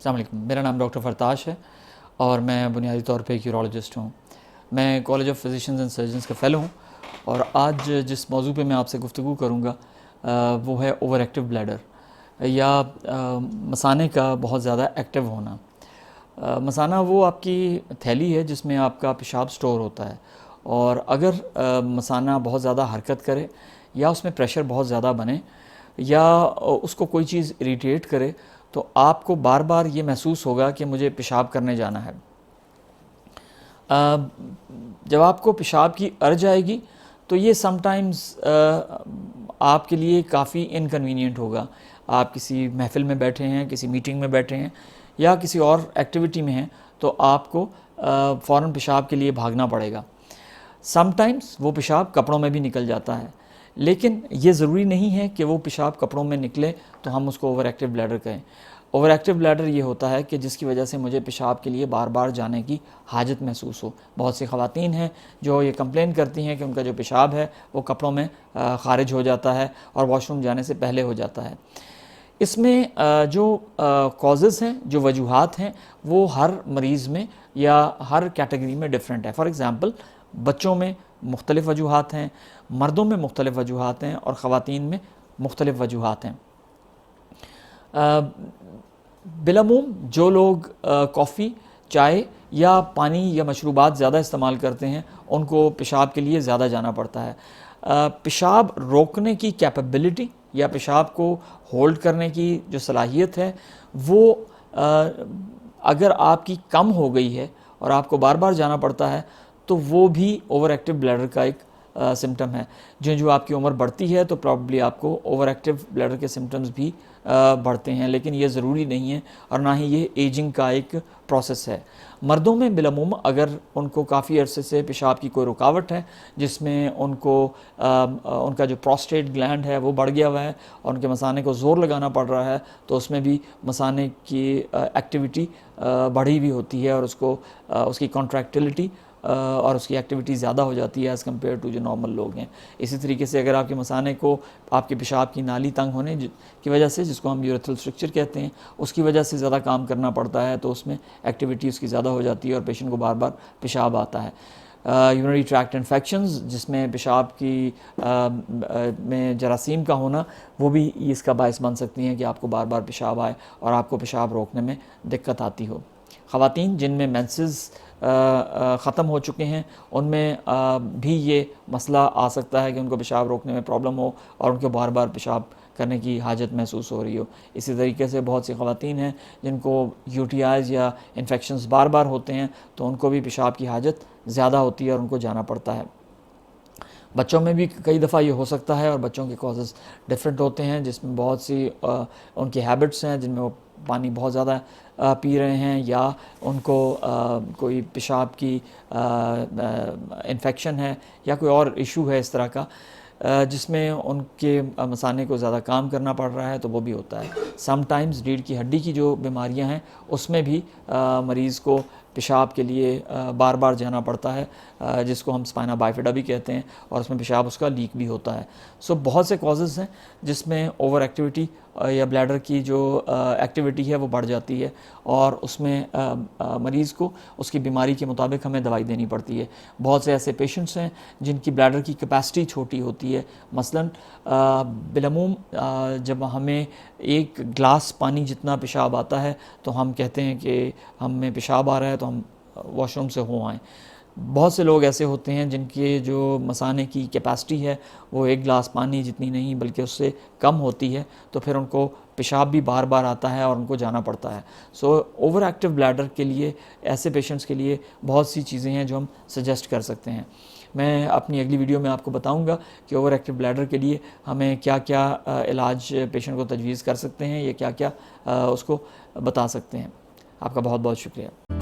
السلام علیکم، میرا نام ڈاکٹر فرتاش ہے اور میں بنیادی طور پہ ایک یورولوجسٹ ہوں۔ میں college of physicians and surgeons کا فیلو ہوں اور آج جس موضوع پہ میں آپ سے گفتگو کروں گا وہ ہے اوور ایکٹیو بلیڈر یا مثانے کا بہت زیادہ ایکٹیو ہونا۔ مثانہ وہ آپ کی تھیلی ہے جس میں آپ کا پیشاب سٹور ہوتا ہے، اور اگر مثانہ بہت زیادہ حرکت کرے یا اس میں پریشر بہت زیادہ بنے یا اس کو کوئی چیز اریٹیٹ کرے تو آپ کو بار بار یہ محسوس ہوگا کہ مجھے پیشاب کرنے جانا ہے۔ جب آپ کو پیشاب کی ارج آئے گی تو یہ سم ٹائمز آپ کے لیے کافی انکنوینئنٹ ہوگا۔ آپ کسی محفل میں بیٹھے ہیں، کسی میٹنگ میں بیٹھے ہیں یا کسی اور ایکٹیویٹی میں ہیں تو آپ کو فوراً پیشاب کے لیے بھاگنا پڑے گا۔ سم ٹائمز وہ پیشاب کپڑوں میں بھی نکل جاتا ہے، لیکن یہ ضروری نہیں ہے کہ وہ پیشاب کپڑوں میں نکلے تو ہم اس کو اوور ایکٹیو بلیڈر کہیں۔ اوور ایکٹیو بلیڈر یہ ہوتا ہے کہ جس کی وجہ سے مجھے پیشاب کے لیے بار بار جانے کی حاجت محسوس ہو۔ بہت سی خواتین ہیں جو یہ کمپلین کرتی ہیں کہ ان کا جو پیشاب ہے وہ کپڑوں میں خارج ہو جاتا ہے اور واش روم جانے سے پہلے ہو جاتا ہے۔ اس میں جو کازز ہیں، جو وجوہات ہیں، وہ ہر مریض میں یا ہر کیٹیگری میں ڈیفرنٹ ہے۔ فار ایگزامپل بچوں میں مختلف وجوہات ہیں، مردوں میں مختلف وجوہات ہیں اور خواتین میں مختلف وجوہات ہیں۔ بالعموم جو لوگ کافی، چائے یا پانی یا مشروبات زیادہ استعمال کرتے ہیں ان کو پیشاب کے لیے زیادہ جانا پڑتا ہے۔ پیشاب روکنے کی کیپیبلٹی یا پیشاب کو ہولڈ کرنے کی جو صلاحیت ہے وہ اگر آپ کی کم ہو گئی ہے اور آپ کو بار بار جانا پڑتا ہے تو وہ بھی اوور ایکٹیو بلیڈر کا ایک سمٹم ہے۔ جو آپ کی عمر بڑھتی ہے تو پرابلی آپ کو اوور ایکٹیو بلیڈر کے سمٹمز بھی بڑھتے ہیں، لیکن یہ ضروری نہیں ہے اور نہ ہی یہ ایجنگ کا ایک پروسیس ہے۔ مردوں میں بالعموم اگر ان کو کافی عرصے سے پیشاب کی کوئی رکاوٹ ہے جس میں ان کا جو پروسٹیٹ گلینڈ ہے وہ بڑھ گیا ہوا ہے اور ان کے مثانے کو زور لگانا پڑ رہا ہے تو اس میں بھی مثانے کی ایکٹیویٹی بڑھی ہوئی ہوتی ہے اور اس کی کانٹریکٹیلٹی اور اس کی ایکٹیویٹی زیادہ ہو جاتی ہے ایز کمپیئر ٹو جو نارمل لوگ ہیں۔ اسی طریقے سے اگر آپ کے مثانے کو آپ کے پیشاب کی نالی تنگ ہونے کی وجہ سے، جس کو ہم یورتھل اسٹرکچر کہتے ہیں، اس کی وجہ سے زیادہ کام کرنا پڑتا ہے تو اس میں ایکٹیویٹی اس کی زیادہ ہو جاتی ہے اور پیشنٹ کو بار بار پیشاب آتا ہے۔ یورینری ٹریکٹ انفیکشنز جس میں پیشاب کی میں جراثیم کا ہونا وہ بھی اس کا باعث بن سکتی ہیں کہ آپ کو بار بار پیشاب آئے اور آپ کو پیشاب روکنے میں دقت آتی ہو۔ خواتین جن میں مینسز ختم ہو چکے ہیں ان میں بھی یہ مسئلہ آ سکتا ہے کہ ان کو پیشاب روکنے میں پرابلم ہو اور ان کو بار بار پیشاب کرنے کی حاجت محسوس ہو رہی ہو۔ اسی طریقے سے بہت سی خواتین ہیں جن کو UTIs یا انفیکشنز بار بار ہوتے ہیں تو ان کو بھی پیشاب کی حاجت زیادہ ہوتی ہے اور ان کو جانا پڑتا ہے۔ بچوں میں بھی کئی دفعہ یہ ہو سکتا ہے اور بچوں کے کازز ڈفرینٹ ہوتے ہیں جس میں بہت سی ان کی ہیبٹس ہیں جن میں وہ پانی بہت زیادہ پی رہے ہیں یا ان کو کوئی پیشاب کی انفیکشن ہے یا کوئی اور ایشو ہے اس طرح کا جس میں ان کے مثانے کو زیادہ کام کرنا پڑ رہا ہے تو وہ بھی ہوتا ہے۔ سم ٹائمز ریڑھ کی ہڈی کی جو بیماریاں ہیں اس میں بھی مریض کو پیشاب کے لیے بار بار جانا پڑتا ہے جس کو ہم اسپائنا بائیفیڈا بھی کہتے ہیں اور اس میں پیشاب اس کا لیک بھی ہوتا ہے۔ سو بہت سے کازز ہیں جس میں اوور ایکٹیویٹی یا بلیڈر کی جو ایکٹیویٹی ہے وہ بڑھ جاتی ہے اور اس میں مریض کو اس کی بیماری کے مطابق ہمیں دوائی دینی پڑتی ہے۔ بہت سے ایسے پیشنٹس ہیں جن کی بلیڈر کی کیپیسٹی چھوٹی ہوتی ہے، مثلاً بالعموم جب ہمیں ایک گلاس پانی جتنا پیشاب آتا ہے تو ہم کہتے ہیں کہ ہمیں پیشاب آ رہا ہے تو ہم واش روم سے ہو آئیں۔ بہت سے لوگ ایسے ہوتے ہیں جن کے جو مثانے کی کیپیسٹی ہے وہ ایک گلاس پانی جتنی نہیں بلکہ اس سے کم ہوتی ہے تو پھر ان کو پیشاب بھی بار بار آتا ہے اور ان کو جانا پڑتا ہے۔ سو اوور ایکٹیو بلیڈر کے لیے ایسے پیشنٹس کے لیے بہت سی چیزیں ہیں جو ہم سجیسٹ کر سکتے ہیں۔ میں اپنی اگلی ویڈیو میں آپ کو بتاؤں گا کہ اوور ایکٹیو بلیڈر کے لیے ہمیں کیا کیا علاج پیشنٹ کو تجویز کر سکتے ہیں یا کیا کیا اس کو بتا سکتے ہیں۔ آپ کا بہت بہت شکریہ۔